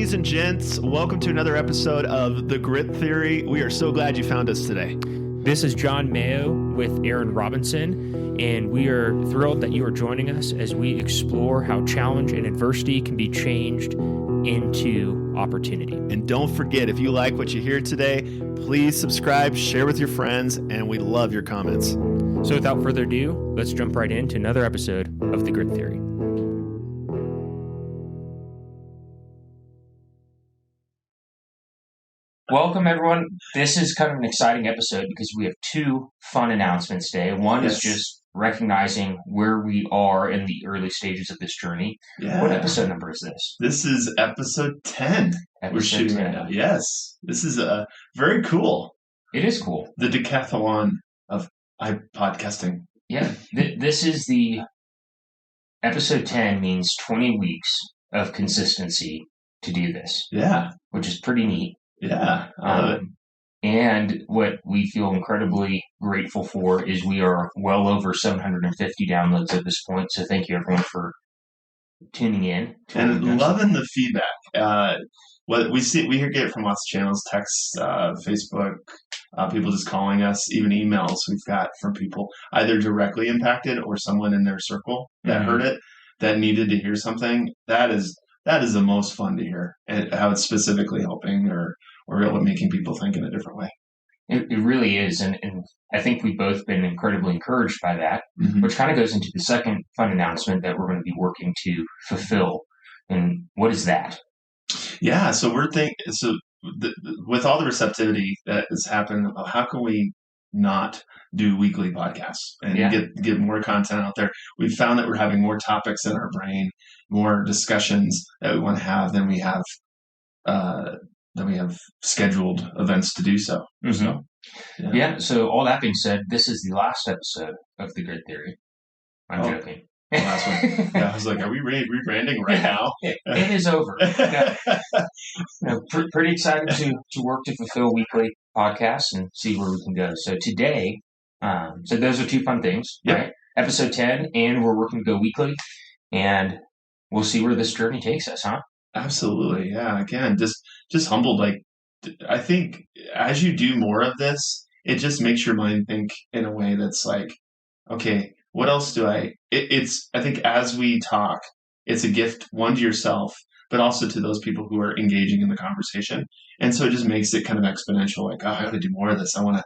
Ladies and gents, welcome to another episode of The Grit Theory. We are so glad you found us today. This is John Mayo with Aaron Robinson, and we are thrilled that you are joining us as we explore how challenge and adversity can be changed into opportunity. And don't forget, if you like what you hear today, please subscribe, share with your friends, and we love your comments. So without further ado, let's jump right into another episode of The Grit Theory. Welcome, everyone. This is kind of an exciting episode because we have two fun announcements today. One is just recognizing where we are in the early stages of this journey. Yeah. What episode number is this? This is episode 10. We're shooting 10. right now. Yes. This is very cool. It is cool. The decathlon of podcasting. Yeah. This is the episode 10 means 20 weeks of consistency to do this. Yeah. Which is pretty neat. Yeah, I love it. And what we feel incredibly grateful for is we are well over 750 downloads at this point. So thank you, everyone, for tuning in. And loving the feedback. What we get it from lots of channels, texts, Facebook, people just calling us, even emails we've got from people either directly impacted or someone in their circle that heard it, that needed to hear something. That is the most fun to hear, and how it's specifically helping or making people think in a different way. It really is. And I think we've both been incredibly encouraged by that, which kind of goes into the second fun announcement that we're going to be working to fulfill. And what is that? Yeah. So with all the receptivity that has happened, how can we not do weekly podcasts and get more content out there? We've found that we're having more topics in our brain, more discussions that we want to have than we have scheduled events to do so. So, So all that being said, this is the last episode of The Grit Theory. I'm joking. The last one. Yeah, I was like, are we rebranding right now? It is over. Pretty excited to work to fulfill weekly podcasts and see where we can go. So today, so those are two fun things, right? Episode 10, and we're working to go weekly, and we'll see where this journey takes us, huh? Absolutely. Yeah. Again, just humbled. Like, I think as you do more of this, it just makes your mind think in a way that's like, okay, what else do I think as we talk, it's a gift, one, to yourself, but also to those people who are engaging in the conversation. And so it just makes it kind of exponential. Like, oh, I got to do more of this. I want to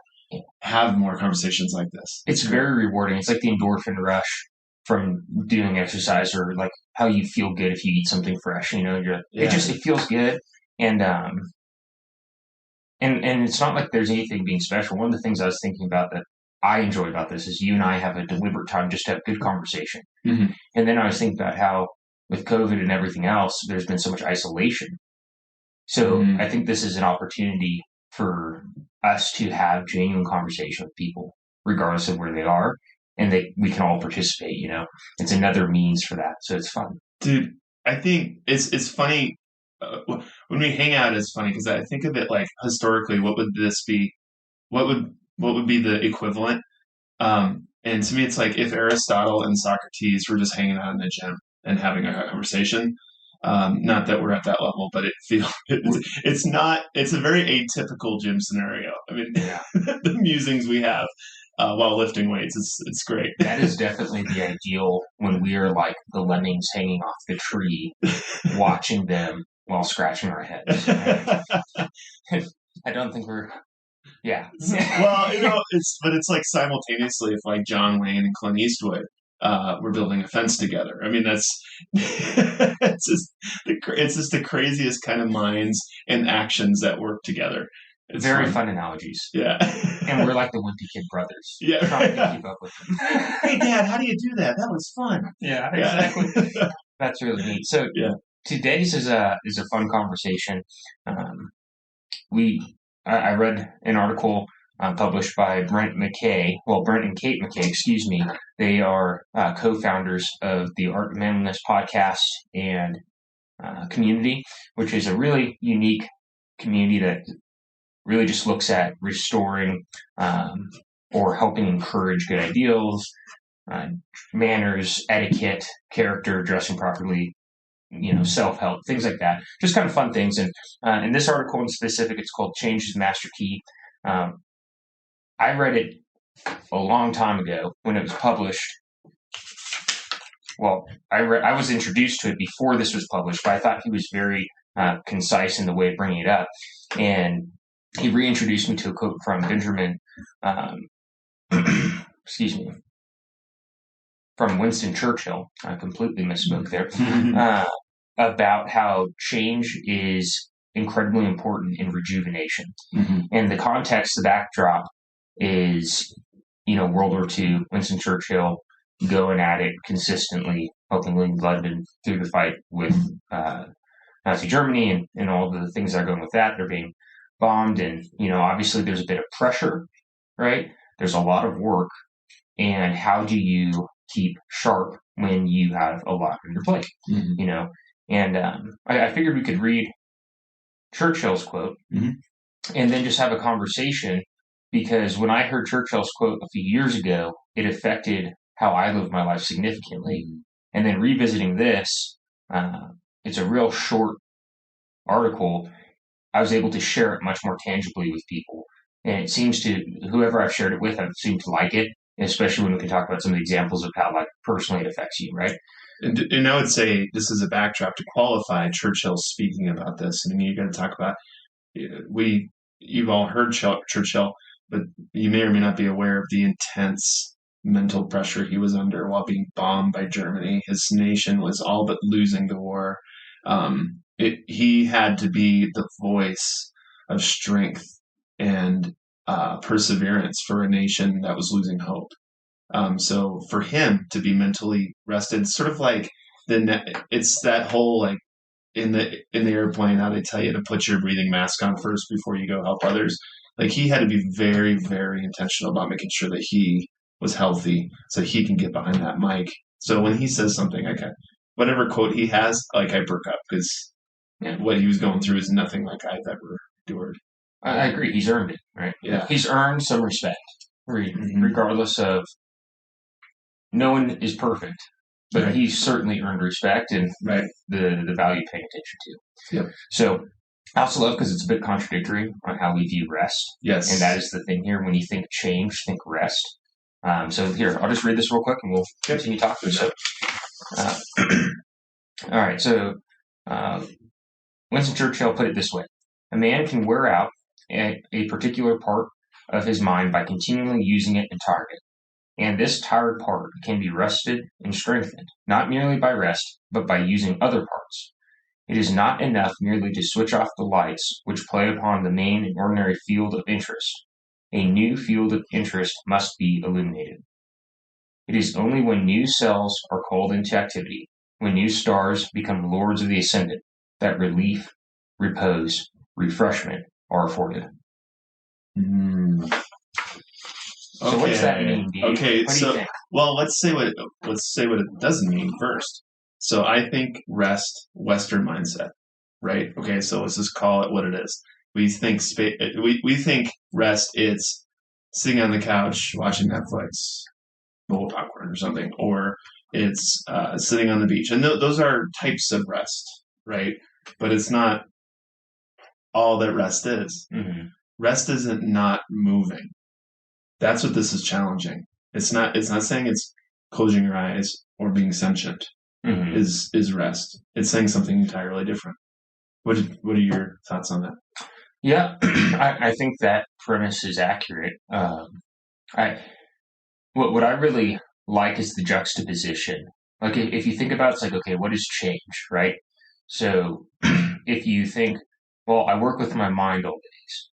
have more conversations like this. It's very rewarding. It's like the endorphin rush from doing exercise, or like how you feel good if you eat something fresh. It feels good. And it's not like there's anything being special. One of the things I was thinking about that I enjoy about this is you and I have a deliberate time just to have good conversation. And then I was thinking about how with COVID and everything else, there's been so much isolation. So I think this is an opportunity for us to have genuine conversation with people, regardless of where they are, and we can all participate. It's another means for that. So it's fun. Dude, I think it's funny. When we hang out, it's funny because I think of it like historically, what would this be? What would be the equivalent? And to me, it's like if Aristotle and Socrates were just hanging out in the gym and having a conversation. Not that we're at that level, but it's a very atypical gym scenario. I mean, the musings we have while lifting weights, it's great. That is definitely the ideal, when we are like the lemmings hanging off the tree, watching them while scratching our heads. I don't think we're. Yeah. Well, it's like simultaneously if like John Wayne and Clint Eastwood were building a fence together. I mean, that's it's just the craziest kind of minds and actions that work together. It's very fun analogies. Yeah. And we're like the Wimpy Kid brothers. Yeah. Trying to keep up with them. Hey, Dad, how do you do that? That was fun. Yeah, exactly. That's really neat. So today's is a fun conversation. I read an article published by Brett and Kate McKay, excuse me. They are co-founders of the Art of Manliness podcast and community, which is a really unique community that really just looks at restoring or helping encourage good ideals, manners, etiquette, character, dressing properly, self-help, things like that. Just kind of fun things. And in this article in specific, it's called Change is Master Key. I read it a long time ago when it was published. Well, I was introduced to it before this was published, but I thought he was very concise in the way of bringing it up. And he reintroduced me to a quote from Benjamin, excuse me, from Winston Churchill. I completely misspoke there, about how change is incredibly important in rejuvenation. Mm-hmm. And the context, the backdrop is, World War II, Winston Churchill going at it consistently, helping lead London through the fight with Nazi Germany and all the things that are going with that. They're being bombed, and obviously there's a bit of pressure, right? There's a lot of work, and how do you keep sharp when you have a lot on your plate? Mm-hmm. And I figured we could read Churchill's quote, mm-hmm. and then just have a conversation, because when I heard Churchill's quote a few years ago, it affected how I live my life significantly. And then revisiting this, it's a real short article. I was able to share it much more tangibly with people. And it seems to, whoever I've shared it with, I've seemed to like it, especially when we can talk about some of the examples of how personally it affects you, right? And I would say this is a backdrop to qualify Churchill speaking about this. And you got to talk about, you've all heard Churchill, but you may or may not be aware of the intense mental pressure he was under while being bombed by Germany. His nation was all but losing the war. He had to be the voice of strength and perseverance for a nation that was losing hope. So for him to be mentally rested, sort of like it's that whole, like, in the airplane, how they tell you to put your breathing mask on first before you go help others. Like, he had to be very, very intentional about making sure that he was healthy so he can get behind that mic. So when he says something, whatever quote he has, I perk up, because what he was going through is nothing like I've ever endured. I agree. He's earned it, right? Yeah. He's earned some respect, regardless of, no one is perfect, but he's certainly earned respect and the value paying attention to. Yep. So I also love, because it's a bit contradictory on how we view rest. Yes. And that is the thing here. When you think change, think rest. So here, I'll just read this real quick and we'll continue talking. So, all right. So Winston Churchill put it this way: a man can wear out a particular part of his mind by continually using it entirely. And this tired part can be rested and strengthened, not merely by rest, but by using other parts. It is not enough merely to switch off the lights which play upon the main and ordinary field of interest. A new field of interest must be illuminated. It is only when new cells are called into activity, when new stars become lords of the ascendant, that relief, repose, refreshment are afforded. So what does that mean, Dave? Okay, what do you think? Well, let's say what it doesn't mean first. So I think rest, Western mindset, right? Okay, so let's just call it what it is. We think we think rest, it's sitting on the couch watching Netflix, bowl of popcorn or something, or it's sitting on the beach, and those are types of rest, right? But it's not all that rest is. Mm-hmm. Rest isn't not moving. That's what this is challenging. It's not saying it's closing your eyes or being sentient. Mm-hmm. is rest. It's saying something entirely different. What are your thoughts on that? Yeah, I think that premise is accurate. What I really like is the juxtaposition. Like, if you think about it, it's like, okay, what is change, right? So if you think, well, I work with my mind all days,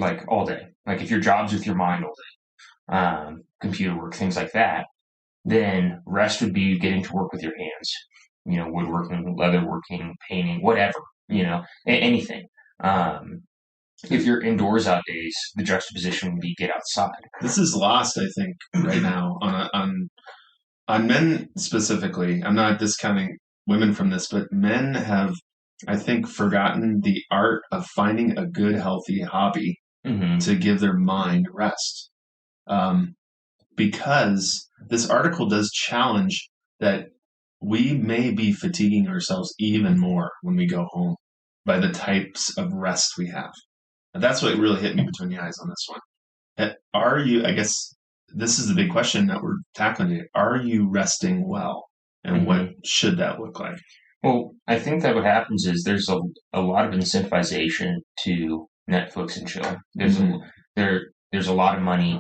like all day. Like, if your job's with your mind all day, computer work, things like that, then rest would be getting to work with your hands, woodworking, leatherworking, painting, whatever, anything. If you're indoors out days, the juxtaposition would be get outside. This is lost, I think, right now on men specifically. I'm not discounting women from this, but men have, I think, forgotten the art of finding a good, healthy hobby to give their mind rest. Because this article does challenge that we may be fatiguing ourselves even more when we go home by the types of rest we have. And that's what really hit me between the eyes on this one. Are you, I guess this is the big question that we're tackling today. Are you resting well? And what should that look like? Well, I think that what happens is there's a lot of incentivization to Netflix and chill. There's a lot of money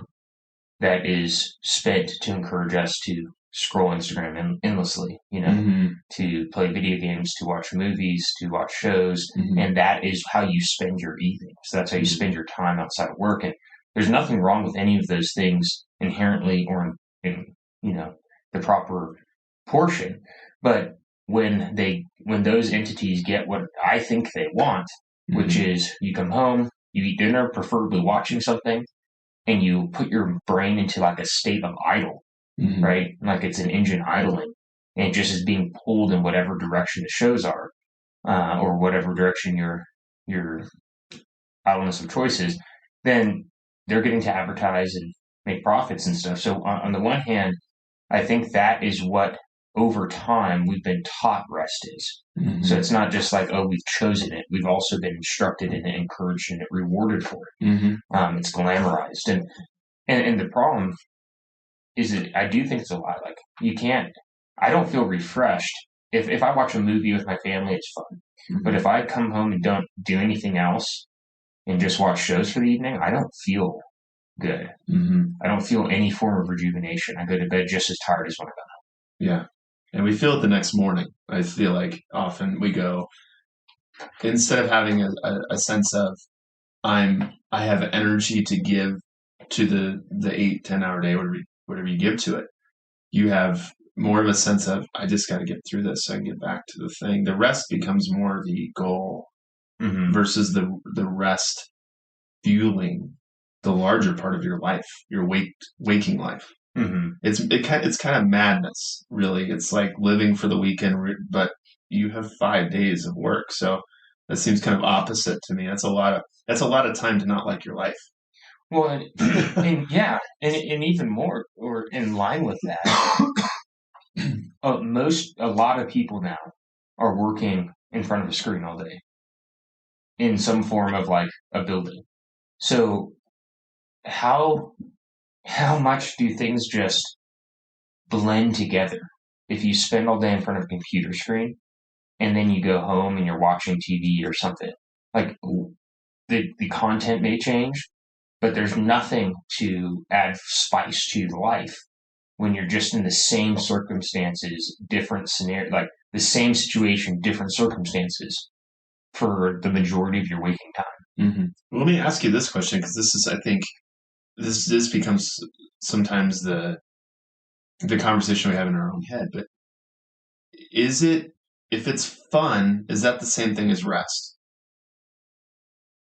that is spent to encourage us to scroll Instagram endlessly, to play video games, to watch movies, to watch shows, and that is how you spend your evening. So that's how you spend your time outside of work. And there's nothing wrong with any of those things inherently or in the proper portion. But when those entities get what I think they want, which is you come home, you eat dinner, preferably watching something, and you put your brain into like a state of idle, right? Like it's an engine idling, and it just is being pulled in whatever direction the shows are, or whatever direction your idleness of choice is, then they're getting to advertise and make profits and stuff. So on the one hand, I think that is what over time we've been taught rest is. So it's not just like, oh, we've chosen it. We've also been instructed and encouraged and rewarded for it. It's glamorized. And the problem is that I do think it's a lot. Like I don't feel refreshed. If I watch a movie with my family, it's fun. But if I come home and don't do anything else and just watch shows for the evening, I don't feel good. I don't feel any form of rejuvenation. I go to bed just as tired as when I got home. Yeah. And we feel it the next morning. I feel like often we go, instead of having a sense of I have energy to give to the 8-10 hour day, whatever you give to it, you have more of a sense of I just got to get through this so I can get back to the thing. The rest becomes more the goal versus the rest fueling the larger part of your life, your waking life. It's kind of madness, really. It's like living for the weekend, but you have 5 days of work. So that seems kind of opposite to me. That's a lot of time to not like your life. Well, and even more, or in line with that, a lot of people now are working in front of a screen all day in some form of like a building. So how much do things just blend together if you spend all day in front of a computer screen and then you go home and you're watching TV or something? Like the content may change, but there's nothing to add spice to life when you're just in the same circumstances, different scenario, like the same situation, different circumstances for the majority of your waking time. Well, let me ask you this question, because this is, I think, this becomes sometimes the conversation we have in our own head. But if it's fun, is that the same thing as rest?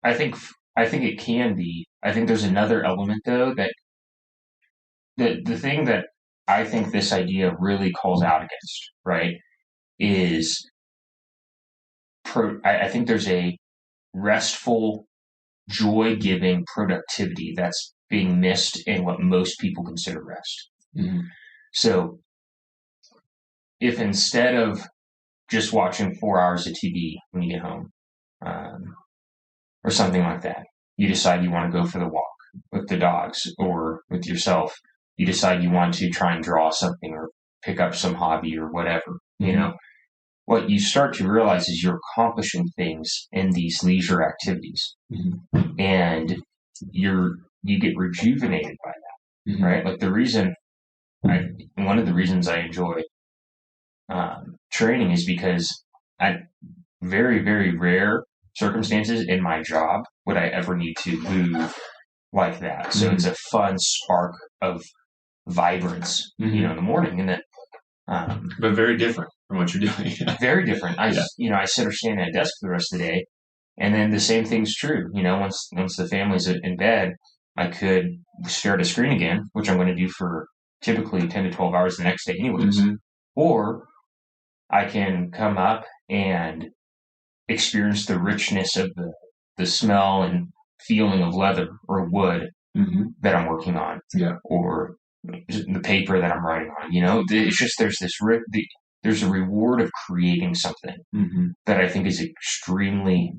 I think it can be. I think there's another element though that the thing that I think this idea really calls out against, right, is I think there's a restful, joy-giving productivity that's being missed in what most people consider rest. So if instead of just watching 4 hours of TV when you get home, or something like that, you decide you want to go for the walk with the dogs or with yourself, you decide you want to try and draw something or pick up some hobby or whatever, what you start to realize is you're accomplishing things in these leisure activities, and you get rejuvenated by that, right? Like one of the reasons I enjoy training is because at very, very rare circumstances in my job would I ever need to move like that. So it's a fun spark of vibrance, in the morning, and then but very different from what you're doing. Very different. I sit or stand at a desk for the rest of the day, and then the same thing's true. Once the family's in bed, I could stare at a screen again, which I'm going to do for typically 10 to 12 hours the next day anyways. Or I can come up and experience the richness of the smell and feeling of leather or wood that I'm working on, or the paper that I'm writing on. It's just there's this there's a reward of creating something that I think is extremely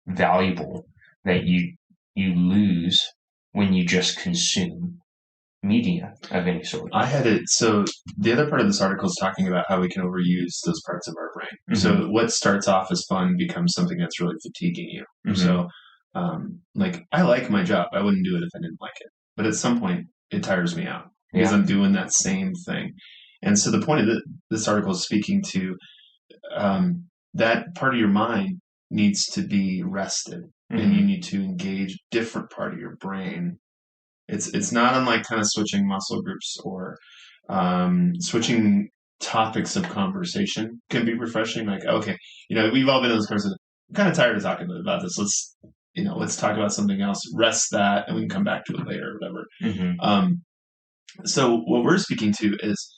valuable that you lose when you just consume media of any sort. So the other part of this article is talking about how we can overuse those parts of our brain. So what starts off as fun becomes something that's really fatiguing you. So like, I like my job. I wouldn't do it if I didn't like it. But at some point, it tires me out because I'm doing that same thing. And so the point of this article is speaking to that part of your mind needs to be rested, and you need to engage different part of your brain. It's not unlike kind of switching muscle groups or switching topics of conversation can be refreshing. Like, okay, we've all been in this conversation. I'm kind of tired of talking about this. Let's talk about something else. Rest that, and we can come back to it later or whatever. So what we're speaking to is,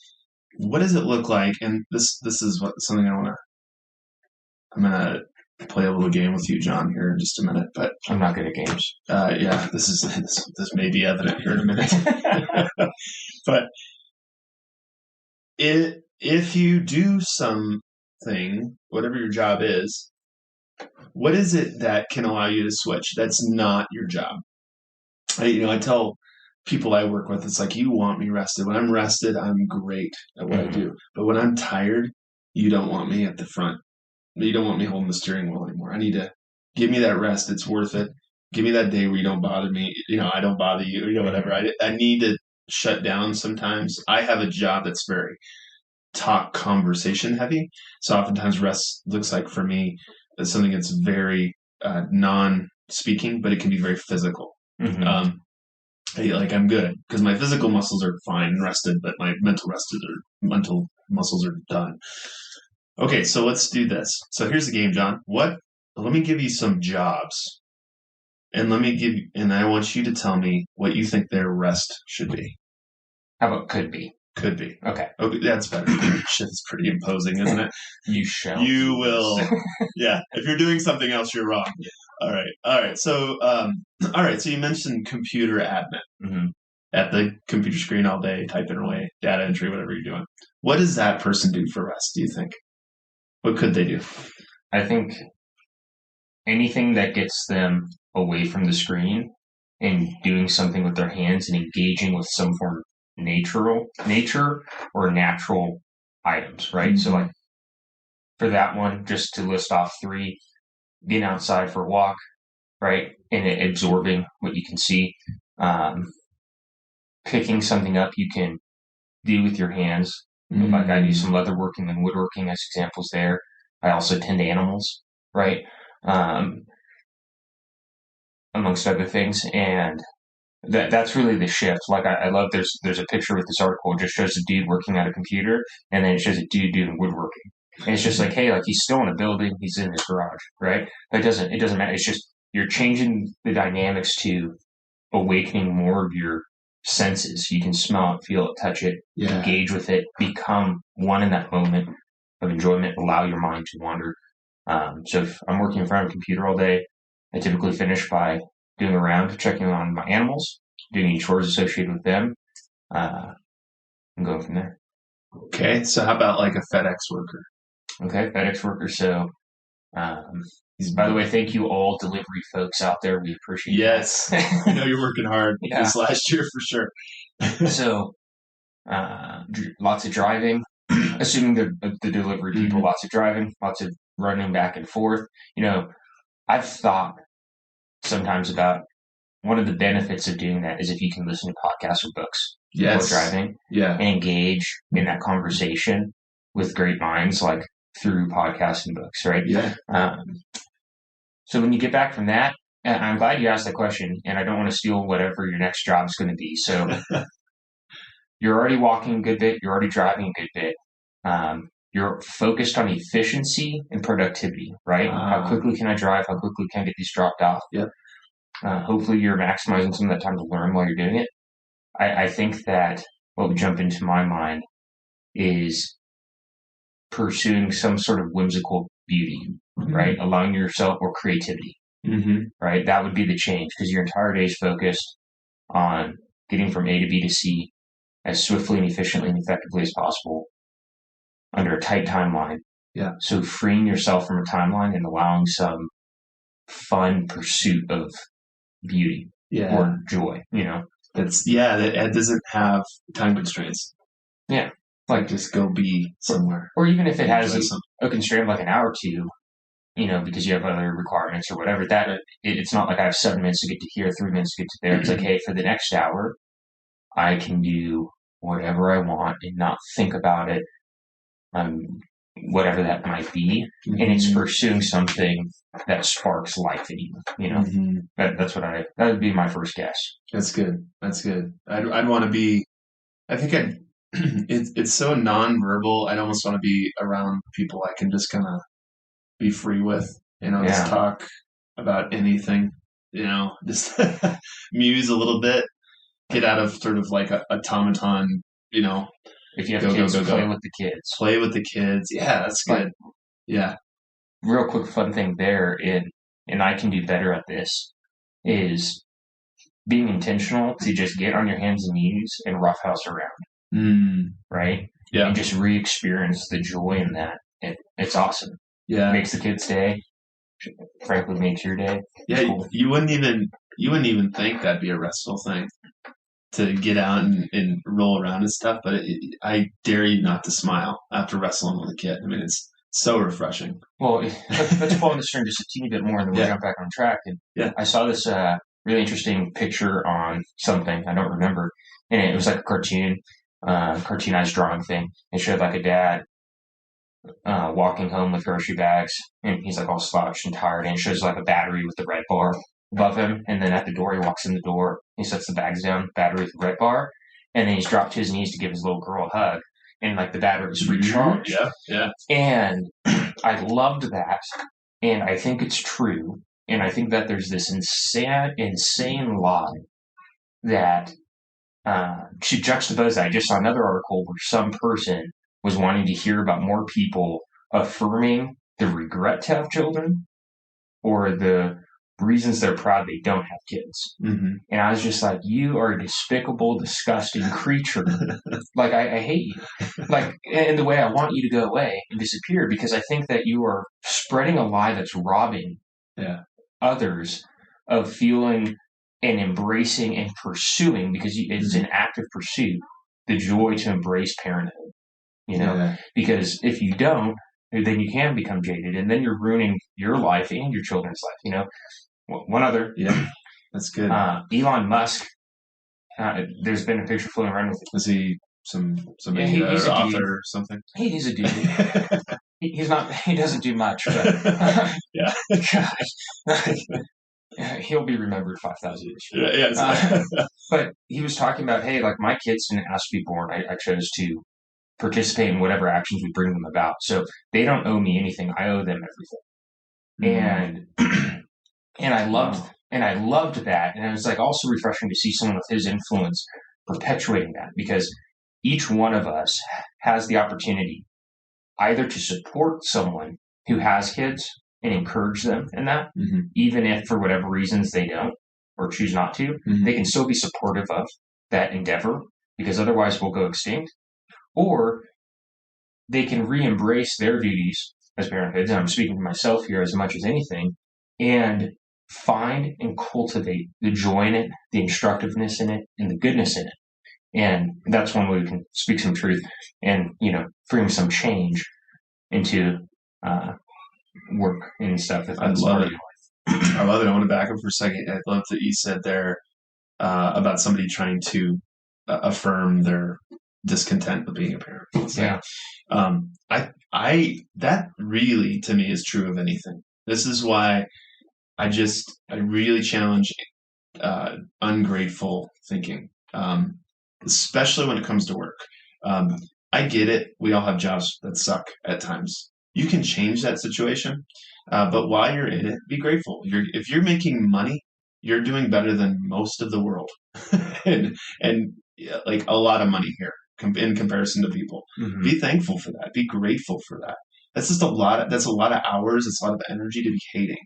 what does it look like? And this is something I'm gonna play a little game with you, John, here in just a minute. But I'm not good at games. Yeah, this may be evident here in a minute. But if you do something, whatever your job is, what is it that can allow you to switch? That's not your job. I tell people I work with, it's like, you want me rested. When I'm rested, I'm great at what I do. But when I'm tired, you don't want me at the front. You don't want me holding the steering wheel anymore. I need to give me that rest. It's worth it. Give me that day where you don't bother me. I don't bother you. Whatever. I need to shut down sometimes. I have a job that's very conversation heavy. So oftentimes rest looks like, for me, something that's very non-speaking, but it can be very physical. Like, I'm good because my physical muscles are fine and rested, but my mental muscles are done. Okay, so let's do this. So here's the game, John. Let me give you some jobs, and I want you to tell me what you think their rest should be. How about could be? Could be. Okay, that's better. Shit's pretty imposing, isn't it? You will. Yeah. If you're doing something else, you're wrong. All right. So, So you mentioned computer admin. At the computer screen all day, typing away, data entry, whatever you're doing. What does that person do for rest, do you think? What could they do? I think anything that gets them away from the screen and doing something with their hands and engaging with some form of nature or natural items, right? So, like, for that one, just to list off 3, being outside for a walk, right? And absorbing what you can see. Picking something up you can do with your hands. Like, I do some leatherworking and woodworking as examples there. I also tend animals, right? Amongst other things. And that's really the shift. Like, I love, there's a picture with this article. It just shows a dude working at a computer, and then it shows a dude doing woodworking. And it's just like, hey, like, he's still in a building, he's in his garage, right? But it doesn't matter. It's just, you're changing the dynamics to awakening more of your senses. You can smell it, feel it, touch it, engage with it, become one in that moment of enjoyment, allow your mind to wander. So if I'm working in front of a computer all day, I typically finish by doing a round, checking on my animals, doing any chores associated with them, and going from there. Okay, so how about like a FedEx worker? Okay, FedEx worker. So, by the way, thank you all delivery folks out there. We appreciate it. Yes. I know you're working hard this last year for sure. So, lots of driving, assuming the delivery people, lots of driving, lots of running back and forth. I've thought sometimes about one of the benefits of doing that is if you can listen to podcasts or books while driving and engage in that conversation with great minds, like through podcasts and books, right? Yeah. So when you get back from that, and I'm glad you asked that question, and I don't want to steal whatever your next job is going to be. So you're already walking a good bit. You're already driving a good bit. You're focused on efficiency and productivity, right? How quickly can I drive? How quickly can I get these dropped off? Yep. Hopefully you're maximizing some of that time to learn while you're doing it. I think that what would jump into my mind is pursuing some sort of whimsical beauty, right? Allowing yourself or creativity, right? That would be the change, because your entire day is focused on getting from A to B to C as swiftly and efficiently and effectively as possible. under a tight timeline. Yeah. So freeing yourself from a timeline and allowing some fun pursuit of beauty or joy, that doesn't have time constraints. Yeah. Like just go be somewhere. Or even if it has a constraint of like an hour or two, because you have other requirements or whatever, that it's not like I have 7 minutes to get to here, 3 minutes to get to there. It's like, hey, for the next hour, I can do whatever I want and not think about it, whatever that might be. Mm-hmm. And it's pursuing something that sparks life in you. Mm-hmm. That would be my first guess. That's good. I'd want to be, I think it's so nonverbal. I'd almost want to be around people I can just kind of be free with, just talk about anything, just muse a little bit, get out of sort of like a automaton, if you have kids, play with the kids. Play with the kids. Yeah, that's good. Yeah. Real quick fun thing there, and I can do better at this, is being intentional to just get on your hands and knees and roughhouse around. Right? Yeah. And just re-experience the joy in that. It's awesome. Yeah. It makes the kids' day. Frankly, makes your day. Yeah, cool. You wouldn't even think that'd be a restful thing to get out and roll around and stuff. But I dare you not to smile after wrestling with a kid. I mean, it's so refreshing. Well, let's pull on the string just a teeny bit more, and then we'll jump back on track. And I saw this really interesting picture on something I don't remember, and it was like a cartoonized drawing thing. It showed like a dad walking home with grocery bags, and he's like all slouched and tired, and it shows like a battery with the red bar above him, and then at the door, he walks in the door, he sets the bags down, battery with the red bar, and then he's dropped to his knees to give his little girl a hug, and like the battery was recharged. Yeah. And I loved that, and I think it's true, and I think that there's this insane lie that to juxtapose that, I just saw another article where some person was wanting to hear about more people affirming the regret to have children or the reasons they're proud they don't have kids. Mm-hmm. And I was just like, you are a despicable, disgusting creature. Like, I hate you. Like, and the way I want you to go away and disappear, because I think that you are spreading a lie that's robbing others of feeling and embracing and pursuing, because it's an active pursuit, the joy to embrace parenthood. Because if you don't, then you can become jaded, and then you're ruining your life and your children's life. One other. Yeah, that's good. Elon Musk. There's been a picture floating around with. Was he some author or something? He's a dude. He's not. He doesn't do much. But, yeah. God. He'll be remembered 5,000 years. Yeah. But he was talking about, hey, like my kids didn't ask to be born. I chose to participate in whatever actions we bring them about. So they don't owe me anything. I owe them everything. Mm. And I loved that. And it was like also refreshing to see someone with his influence perpetuating that, because each one of us has the opportunity either to support someone who has kids and encourage them in that, even if for whatever reasons they don't or choose not to, they can still be supportive of that endeavor, because otherwise we'll go extinct. Or they can re-embrace their duties as parenthood, and I'm speaking to myself here as much as anything, and find and cultivate the joy in it, the instructiveness in it, and the goodness in it. And that's one way we can speak some truth and, bring some change into work and stuff. I love it. I love it. I want to back up for a second. I love that you said there about somebody trying to affirm their discontent with being a parent. Yeah. That really to me is true of anything. This is why I really challenge ungrateful thinking, especially when it comes to work. I get it. We all have jobs that suck at times. You can change that situation, but while you're in it, be grateful. If you're making money, you're doing better than most of the world, and like a lot of money here in comparison to people. Mm-hmm. Be thankful for that. Be grateful for that. That's just that's a lot of hours. It's a lot of energy to be hating.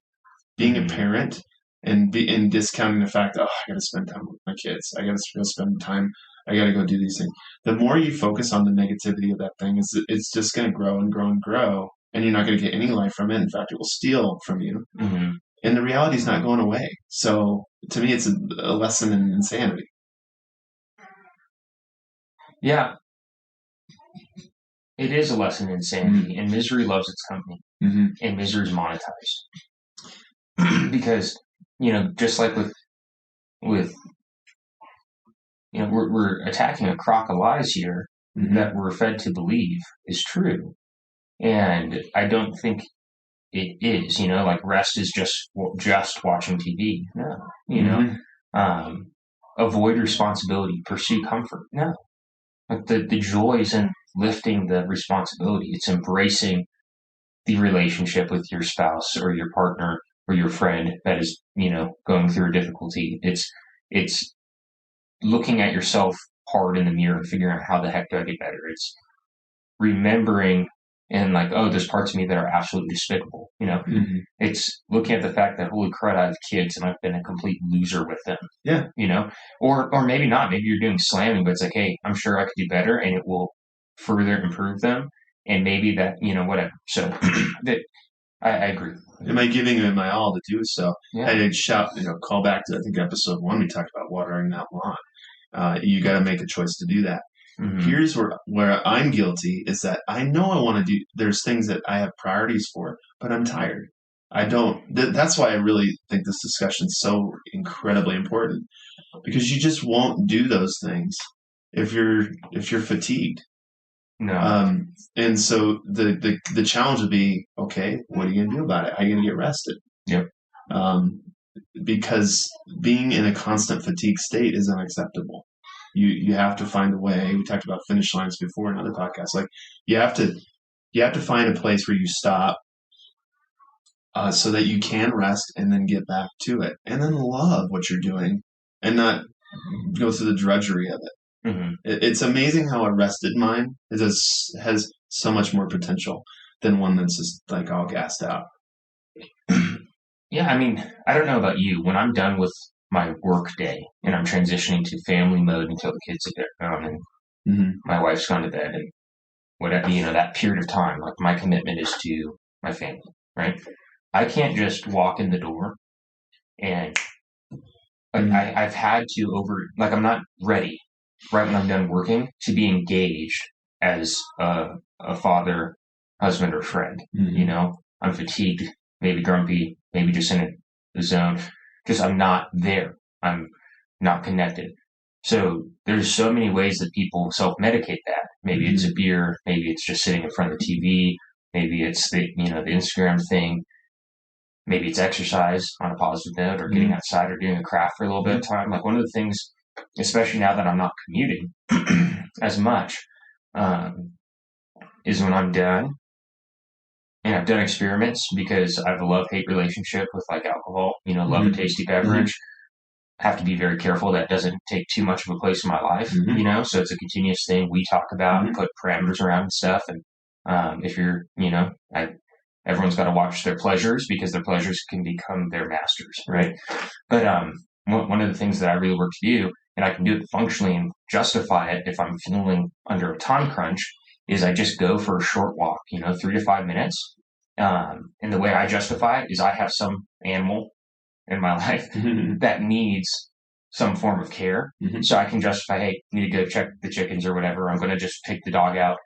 Being a parent and discounting the fact that I got to spend time with my kids. I got to spend time I got to go do these things. The more you focus on the negativity of that thing, it's just going to grow and grow and grow, and you're not going to get any life from it. In fact, it will steal from you. Mm-hmm. And the reality is not going away. So to me, it's a lesson in insanity. Yeah, it is a lesson in insanity, and misery loves its company, and misery is monetized. Because, just like with we're attacking a crock of lies here that we're fed to believe is true. And I don't think it is, like rest is just watching TV. No, avoid responsibility, pursue comfort. No, like the joy is in lifting the responsibility. It's embracing the relationship with your spouse or your partner or your friend that is, going through a difficulty. It's looking at yourself hard in the mirror and figuring out how the heck do I get better. It's remembering and like, oh, there's parts of me that are absolutely despicable. It's looking at the fact that, holy crud, I have kids and I've been a complete loser with them. Yeah. Or maybe not. Maybe you're doing slamming, but it's like, hey, I'm sure I could do better and it will further improve them. And maybe that, whatever. So I agree. Am I giving it my all to do so? Yeah. I did call back to, I think, episode 1, we talked about watering that lawn. You got to make a choice to do that. Here's where I'm guilty is that I know I want to do, there's things that I have priorities for, but I'm tired. I don't, that's why I really think this discussion is so incredibly important, because you just won't do those things if you're fatigued. No. And so the challenge would be, okay, what are you going to do about it? How are you going to get rested? Yep. Because being in a constant fatigue state is unacceptable. You have to find a way. We talked about finish lines before in other podcasts. Like you have to find a place where you stop, so that you can rest and then get back to it, and then love what you're doing, and not go through the drudgery of it. It's amazing how a rested mind has so much more potential than one that's just like all gassed out. Yeah, I mean, I don't know about you. When I'm done with my work day and I'm transitioning to family mode until the kids are gone and my wife's gone to bed and whatever, that period of time, like my commitment is to my family, right? I can't just walk in the door and I've had to I'm not ready right when I'm done working to be engaged as a father, husband, or friend. I'm fatigued, maybe grumpy, maybe just in a zone because I'm not there. I'm not connected. So there's so many ways that people self-medicate that. Maybe it's a beer, maybe it's just sitting in front of the TV, maybe it's the Instagram thing, maybe it's exercise on a positive note or getting outside or doing a craft for a little bit of time. Like one of the things, especially now that I'm not commuting as much, is when I'm done. And I've done experiments because I have a love-hate relationship with like alcohol, love a tasty beverage. I have to be very careful that doesn't take too much of a place in my life, so it's a continuous thing we talk about and put parameters around and stuff. And if you're, everyone's got to watch their pleasures because their pleasures can become their masters, right? But one of the things that I really work to do, and I can do it functionally and justify it if I'm feeling under a time crunch, is I just go for a short walk, 3 to 5 minutes. And the way I justify it is I have some animal in my life that needs some form of care. So I can justify, hey, I need to go check the chickens or whatever. I'm going to just take the dog out.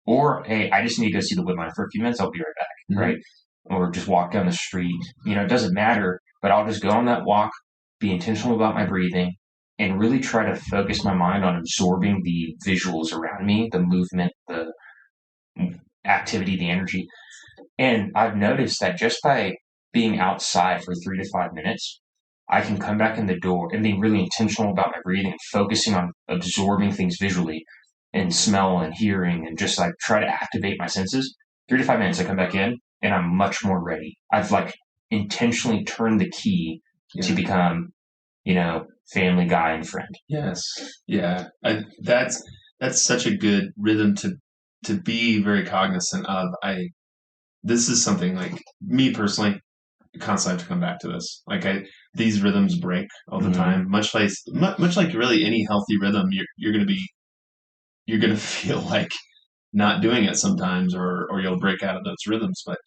Or, hey, I just need to go see the woodline for a few minutes. I'll be right back, right? Or just walk down the street. It doesn't matter, but I'll just go on that walk, be intentional about my breathing, and really try to focus my mind on absorbing the visuals around me, the movement, the activity, the energy. And I've noticed that just by being outside for 3 to 5 minutes, I can come back in the door and being really intentional about my breathing and focusing on absorbing things visually and smell and hearing and just like try to activate my senses. 3 to 5 minutes, I come back in and I'm much more ready. I've like intentionally turned the key to become, family guy and friend. Yes. Yeah. That's such a good rhythm to be very cognizant of. This is something like me personally, constantly have to come back to this. Like these rhythms break all the time. Much like really any healthy rhythm, you're gonna feel like not doing it sometimes, or you'll break out of those rhythms. But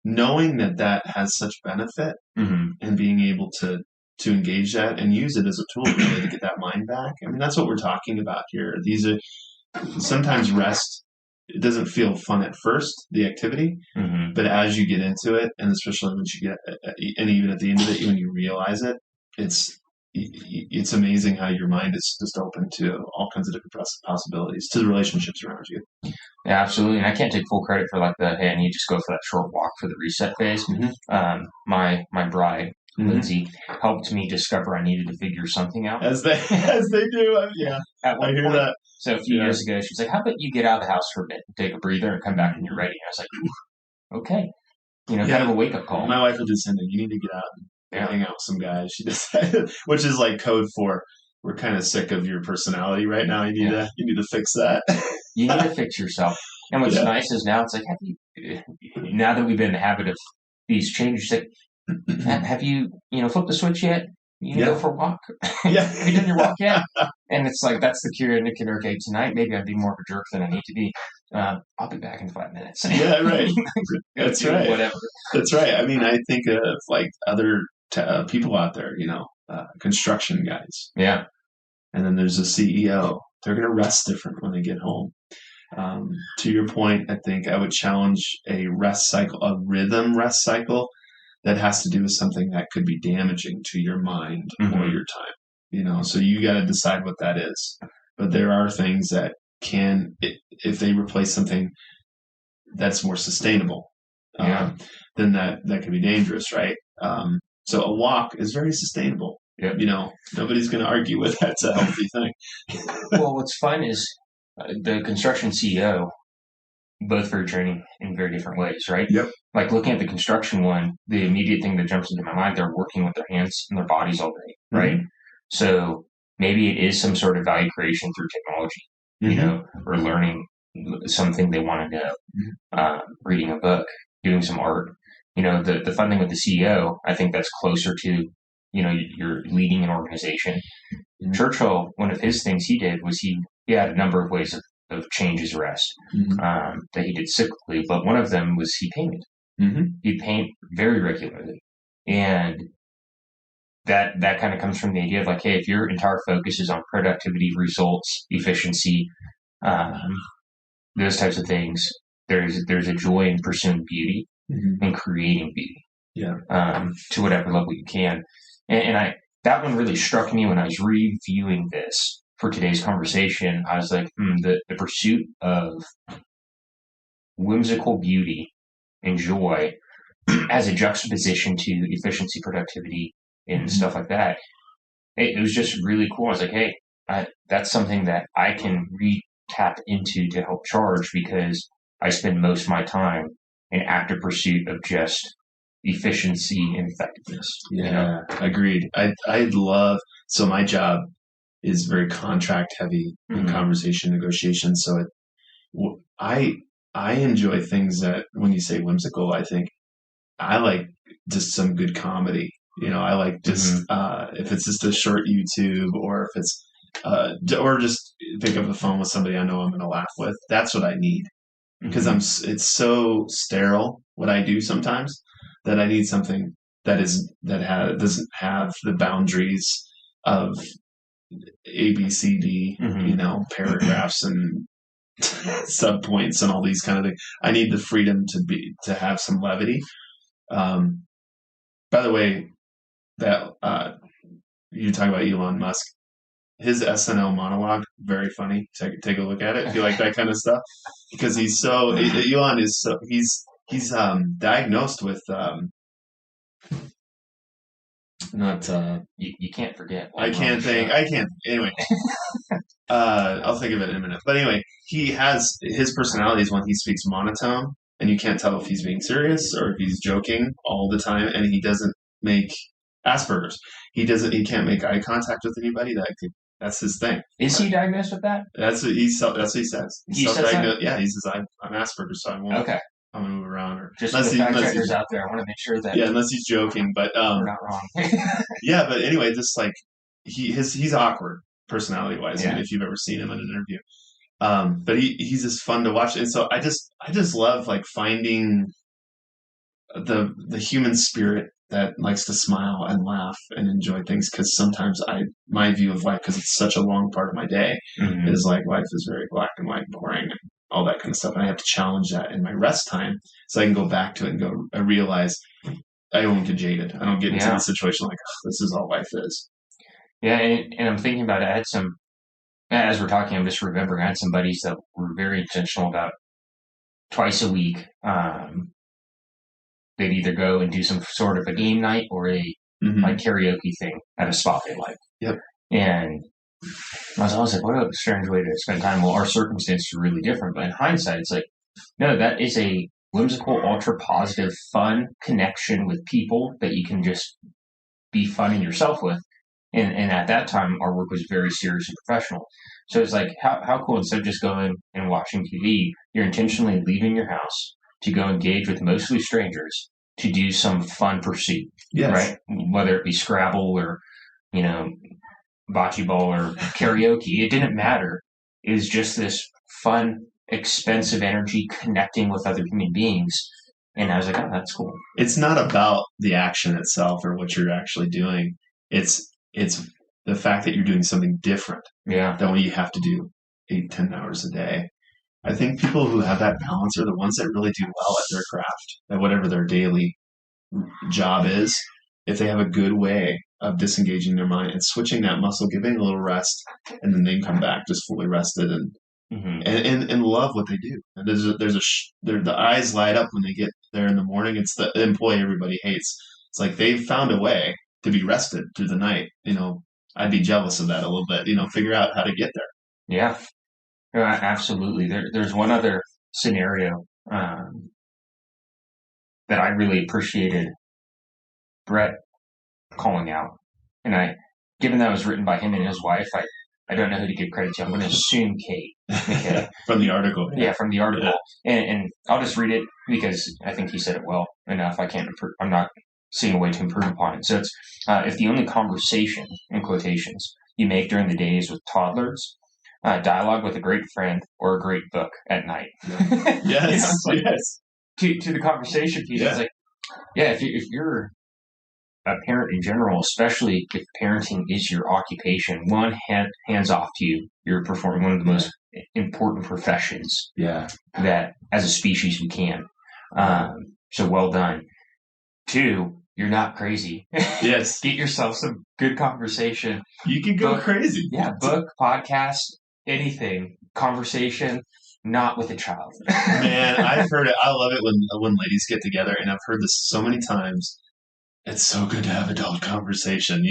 knowing that has such benefit, and being able to engage that and use it as a tool really to get that mind back. I mean, that's what we're talking about here. These are sometimes rest. It doesn't feel fun at first, the activity, but as you get into it, and especially once you get, and even at the end of it, when you realize it, it's amazing how your mind is just open to all kinds of different possibilities, to the relationships around you. Yeah, absolutely. And I can't take full credit for like hey, I need to just go for that short walk for the reset phase. My bride, Lindsay, helped me discover I needed to figure something out. As they do, yeah. I hear that. So a few years ago, she's like, "How about you get out of the house for a bit, take a breather, and come back when you're ready?" And I was like, "Okay." Kind of a wake up call. My wife will just say, "You need to get out and hang out with some guys." She just, which is like code for, we're kind of sick of your personality right now. You need to fix that. You need to fix yourself. And what's nice is now it's like, now that we've been in the habit of these changes, like, have you flipped the switch yet? You need to go for a walk. Have you done your walk yet? And it's like, that's the cure indicator. Okay, tonight maybe I'd be more of a jerk than I need to be. I'll be back in 5 minutes. Yeah, right. That's right. Whatever. That's right. I mean, I think of like other people out there, construction guys. Yeah. And then there's a CEO. They're going to rest different when they get home. To your point, I think I would challenge a rhythm rest cycle that has to do with something that could be damaging to your mind or your time. So you got to decide what that is. But there are things that can, if they replace something that's more sustainable, then that can be dangerous, right? So a walk is very sustainable. Yep. Nobody's going to argue with that's a healthy thing. Well, what's fun is the construction CEO, both very training in very different ways, right? Yep. Like looking at the construction one, the immediate thing that jumps into my mind, they're working with their hands and their bodies all day, right? So maybe it is some sort of value creation through technology, or learning something they want to know, reading a book, doing some art. The fun thing with the CEO, I think that's closer to, you're leading an organization. Churchill, one of his things he did was he had a number of ways of change his rest that he did cyclically, but one of them was he painted. He'd paint very regularly. And that kind of comes from the idea of like, hey, if your entire focus is on productivity, results, efficiency, those types of things, there's a joy in pursuing beauty and creating beauty to whatever level you can. And that one really struck me when I was reviewing this for today's conversation. I was like, the pursuit of whimsical beauty and joy as a juxtaposition to efficiency, productivity, and stuff like that. It was just really cool. I was like, hey, that's something that I can tap into to help charge, because I spend most of my time in active pursuit of just efficiency and effectiveness. Yeah, agreed. I'd love, so my job is very contract heavy in conversation negotiation. So I enjoy things that, when you say whimsical, I think I like just some good comedy. I like just if it's just a short YouTube, or if it's or just pick up the phone with somebody I know I'm going to laugh with. That's what I need, because it's so sterile what I do sometimes, that I need something that doesn't have the boundaries of A, B, C, D, paragraphs and subpoints and all these kind of things. I need the freedom to have some levity. By the way, that you talk about Elon Musk, his SNL monologue, very funny. Take a look at it if you like that kind of stuff, because Elon is so he's diagnosed with not you can't forget. I can't anyway. I'll think of it in a minute. But anyway, his personality is when he speaks monotone, and you can't tell if he's being serious or if he's joking all the time. And he doesn't make Asperger's. He can't make eye contact with anybody. That's his thing. Is he diagnosed with that? That's what he says. He says that? Yeah, he says I'm Asperger's, so I won't. Okay. I'm gonna move around, or just for the fact checkers out there, I want to make sure that unless he's joking, but we're not wrong. yeah, but anyway, just like he's awkward personality wise. Yeah. If you've ever seen him in an interview, but he's just fun to watch, and so I just love like finding the human spirit that likes to smile and laugh and enjoy things, because sometimes my view of life, because it's such a long part of my day, is like life is very black and white and boring and all that kind of stuff, and I have to challenge that in my rest time so I can go back to it and I realize I don't get jaded. I don't get into the situation like, oh, this is all life is. Yeah, and I'm thinking about it. I had as we're talking, I'm just remembering I had some buddies that were very intentional about twice a week. They'd either go and do some sort of a game night or a like karaoke thing at a spot they like. Yep. And I was always like, what a strange way to spend time. Well, our circumstances are really different, but in hindsight, it's like, no, that is a whimsical, ultra positive, fun connection with people that you can just be fun in yourself with. And at that time, our work was very serious and professional. So it's like, how cool, instead of just going and watching TV, you're intentionally leaving your house to go engage with mostly strangers to do some fun pursuit, right? Whether it be Scrabble or, bocce ball or karaoke, it didn't matter. It was just this fun, expensive energy connecting with other human beings. And I was like, oh, that's cool. It's not about the action itself or what you're actually doing. It's the fact that you're doing something different than what you have to do 8-10 hours a day. I think people who have that balance are the ones that really do well at their craft, at whatever their daily job is. If they have a good way of disengaging their mind and switching that muscle, giving a little rest, and then they come back just fully rested and love what they do. And the eyes light up when they get there in the morning. It's the employee everybody hates. It's like they've found a way to be rested through the night. I'd be jealous of that a little bit. Figure out how to get there. Yeah. Absolutely. There's one other scenario that I really appreciated Brett calling out, and given that it was written by him and his wife, I don't know who to give credit to. I'm going to assume Kate McKay. From the article. Yeah, from the article, and I'll just read it because I think he said it well enough. I'm not seeing a way to improve upon it. So it's if the only conversation in quotations you make during the day is with toddlers. Dialogue with a great friend or a great book at night. Yes, yes. To the conversation piece, it's like, if you're a parent in general, especially if parenting is your occupation, hands off to you. You're performing one of the most important professions that as a species we can. So well done. 2, you're not crazy. Yes. Get yourself some good conversation. You can go crazy. Yeah, book, podcast, anything, conversation, not with a child. Man, I've heard it. I love it when ladies get together, and I've heard this so many times. It's so good to have adult conversation.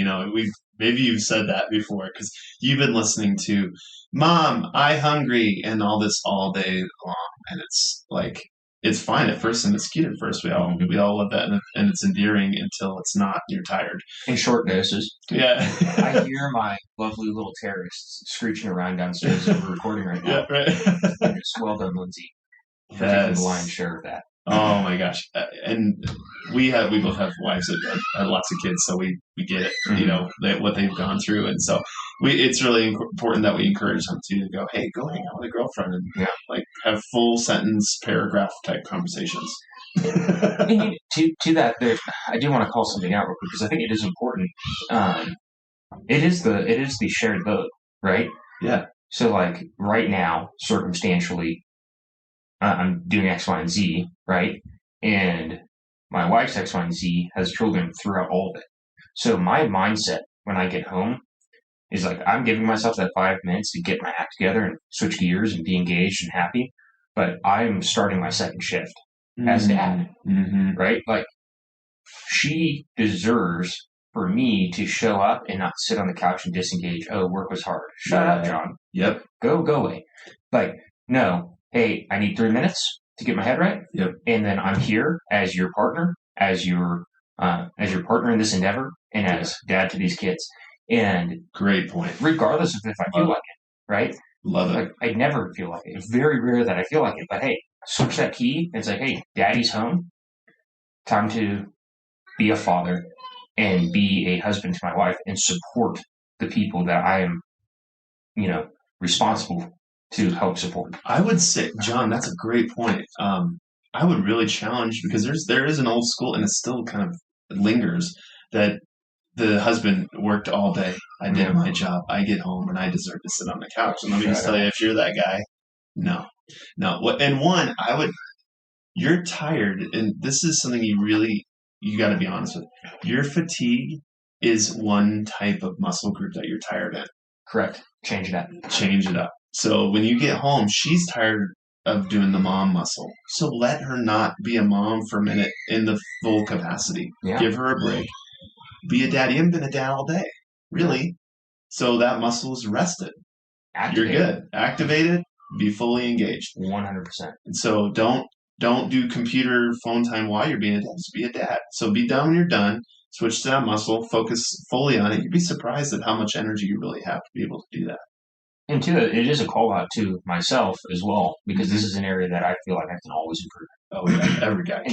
Maybe you've said that before because you've been listening to "Mom, I hungry" and all this all day long, and it's like it's fine at first and it's cute at first. We all love that, and it's endearing until it's not. You're tired. In short doses. Yeah. I hear my lovely little terrorists screeching around downstairs as we're recording right now. Yeah, right. It's well done, Lindsay. For taking the lion's share of that. Oh my gosh! And we both have wives that have lots of kids, so we get it. What they've gone through, and so it's really important that we encourage them to go, hey, go hang out with a girlfriend and have full sentence, paragraph type conversations. To that, I do want to call something out real quick because I think it is important. It is the shared vote, right? Yeah. So like right now, circumstantially, I'm doing X, Y, and Z, right? And my wife's X, Y, and Z has children throughout all of it. So my mindset when I get home is like I'm giving myself that 5 minutes to get my act together and switch gears and be engaged and happy. But I'm starting my second shift as dad, right? Like she deserves for me to show up and not sit on the couch and disengage. Oh, work was hard. Shut up, John. Yep. Go away. Like, no. Hey, I need 3 minutes to get my head right. Yep. And then I'm here as your partner, as your partner in this endeavor, and as dad to these kids. And great point. Regardless of if I feel like it, right? Love it. Like I never feel like it. It's very rare that I feel like it. But hey, switch that key. It's like, hey, daddy's home. Time to be a father and be a husband to my wife and support the people that I am, responsible to help support. I would say, John, that's a great point. I would really challenge, because there is an old school, and it still kind of lingers, that the husband worked all day. I did my job. I get home and I deserve to sit on the couch. And let me just tell you, if you're that guy, no. And one, you're tired, and this is something you got to be honest with. Your fatigue is one type of muscle group that you're tired in. Correct. Change it up. So when you get home, she's tired of doing the mom muscle. So let her not be a mom for a minute in the full capacity. Yeah. Give her a break. Be a dad. You haven't been a dad all day, really. So that muscle is rested. Activated. You're good. Activated. Be fully engaged. 100%. And so don't do computer phone time while you're being a dad. Just be a dad. So be done when you're done. Switch to that muscle. Focus fully on it. You'd be surprised at how much energy you really have to be able to do that. And two, it is a call out to myself as well, because this is an area that I feel like I can always improve. Oh, yeah, every guy.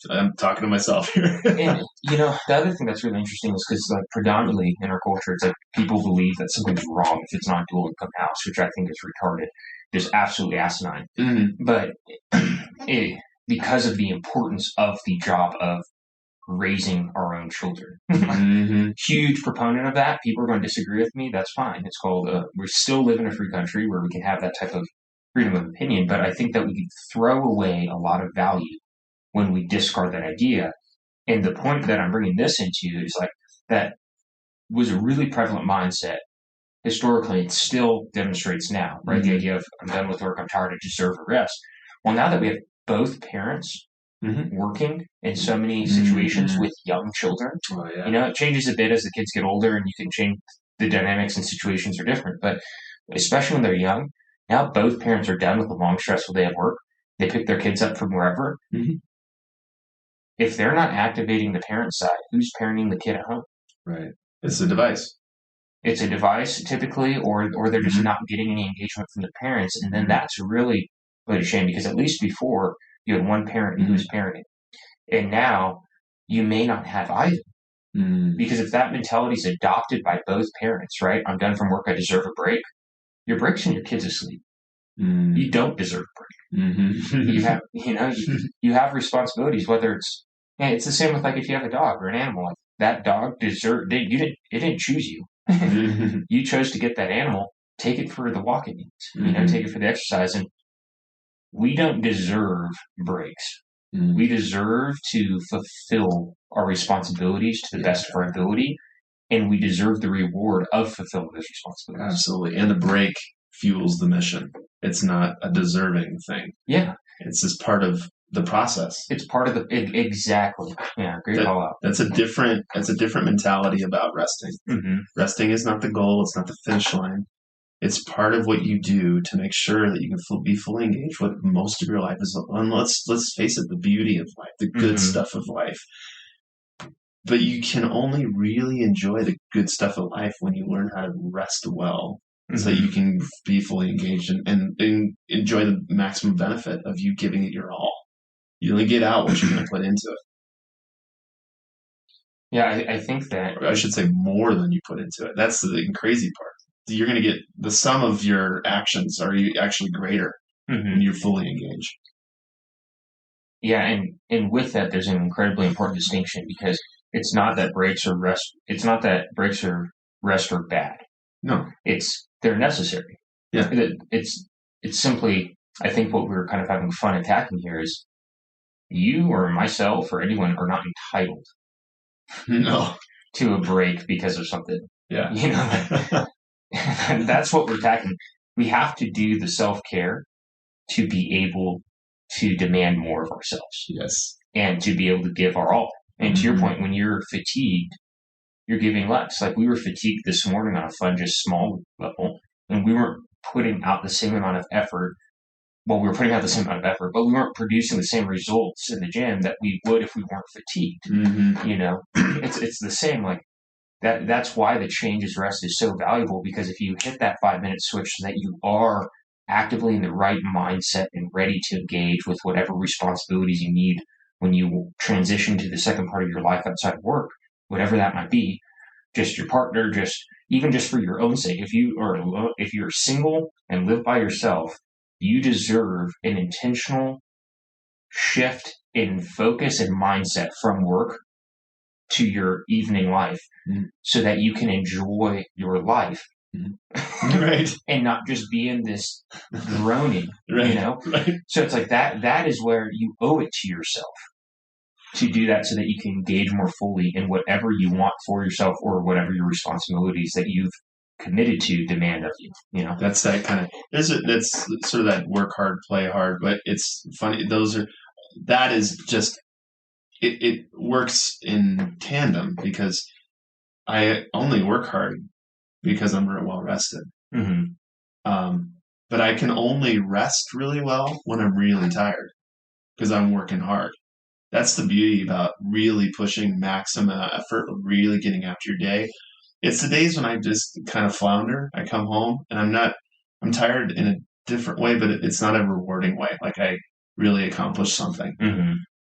I'm talking to myself here. And, the other thing that's really interesting is because, like, predominantly in our culture, it's like people believe that something's wrong if it's not a dual income house, which I think is retarded. Just absolutely asinine. Mm-hmm. But because of the importance of the job of raising our own children. Mm-hmm. Huge proponent of that. People are going to disagree with me. That's fine. It's called, we still live in a free country where we can have that type of freedom of opinion, but I think that we can throw away a lot of value when we discard that idea. And the point that I'm bringing this into is like that was a really prevalent mindset. Historically, it still demonstrates now, right? Mm-hmm. The idea of I'm done with work, I'm tired, I deserve a rest. Well, now that we have both parents working in so many situations with young children, it changes a bit as the kids get older and you can change the dynamics and situations are different. But especially when they're young, now both parents are done with a long, stressful day at work. They pick their kids up from wherever. Mm-hmm. If they're not activating the parent side, who's parenting the kid at home? Right. It's a device. It's a device typically, or they're just not getting any engagement from the parents. And then that's really a shame, because at least before you had one parent who was parenting. And now you may not have either. Because if that mentality is adopted by both parents, right? I'm done from work, I deserve a break. Your break's when your kid's asleep. You don't deserve a break. You have, you have responsibilities, whether it's the same with like if you have a dog or an animal. Like that dog it didn't choose you. You chose to get that animal, take it for the walk it needs, take it for the exercise. And we don't deserve breaks. We deserve to fulfill our responsibilities to the best of our ability, and we deserve the reward of fulfilling those responsibilities. Absolutely. And the break fuels the mission. It's not a deserving thing. Yeah. It's just part of the process. It's part of exactly. Yeah, great call out. That's a different mentality about resting. Resting is not the goal. It's not the finish line. It's part of what you do to make sure that you can be fully engaged with most of your life. And let's face it, the beauty of life, the good stuff of life. But you can only really enjoy the good stuff of life when you learn how to rest well, so that you can be fully engaged and enjoy the maximum benefit of you giving it your all. You only get out what you're going to put into it. Yeah, I think that... Or I should say more than you put into it. That's the crazy part. You're going to get the sum of your actions are actually greater when you're fully engaged. Yeah, and with that, there's an incredibly important distinction, because it's not that breaks or rest. It's not that breaks or rest are bad. No, they're necessary. Yeah, it's simply, I think what we're kind of having fun attacking here is you or myself or anyone are not entitled to a break because of something. Yeah, And that's what we're attacking. We have to do the self-care to be able to demand more of ourselves. Yes. And to be able to give our all. And to your point, when you're fatigued, you're giving less. Like we were fatigued this morning on a fun, just small level, and we weren't putting out the same amount of effort. Well, we were putting out the same amount of effort, but we weren't producing the same results in the gym that we would if we weren't fatigued. It's the same. Like that's why the changes rest is so valuable, because if you hit that 5-minute switch so that you are actively in the right mindset and ready to engage with whatever responsibilities you need when you transition to the second part of your life outside of work, whatever that might be, just your partner, even just for your own sake. If you're single and live by yourself, you deserve an intentional shift in focus and mindset from work to your evening life, so that you can enjoy your life. Right. And not just be in this groaning, Right. Right. So it's like that is where you owe it to yourself to do that, so that you can engage more fully in whatever you want for yourself, or whatever your responsibilities that you've committed to demand of you. That's that kind of, that's sort of that work hard, play hard, but it's funny. That is just, it works in tandem, because I only work hard because I'm real well rested. But I can only rest really well when I'm really tired, because I'm working hard. That's the beauty about really pushing maximum effort, really getting after your day. It's the days when I just kind of flounder. I come home and I'm tired in a different way, but it's not a rewarding way. Like I really accomplished something.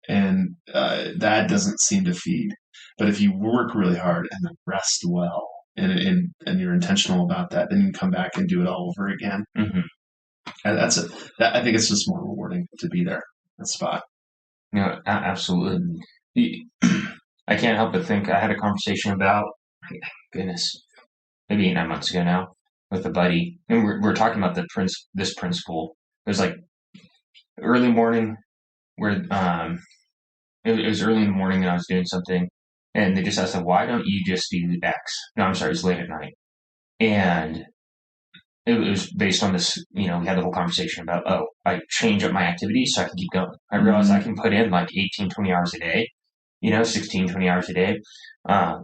And that doesn't seem to feed. But if you work really hard and then rest well, and you're intentional about that, then you can come back and do it all over again. And I think it's just more rewarding to be there, that spot. Absolutely. I can't help but think, I had a conversation about, goodness, maybe 8-9 months ago now, with a buddy, and we're talking about this principle. It was like early morning, where it was early in the morning, and I was doing something, and they just asked, why don't you just do X? No, I'm sorry, it's late at night, and it was based on this, we had the whole conversation about, I change up my activities so I can keep going. I realized I can put in like 18, 20 hours a day, 16, 20 hours a day, of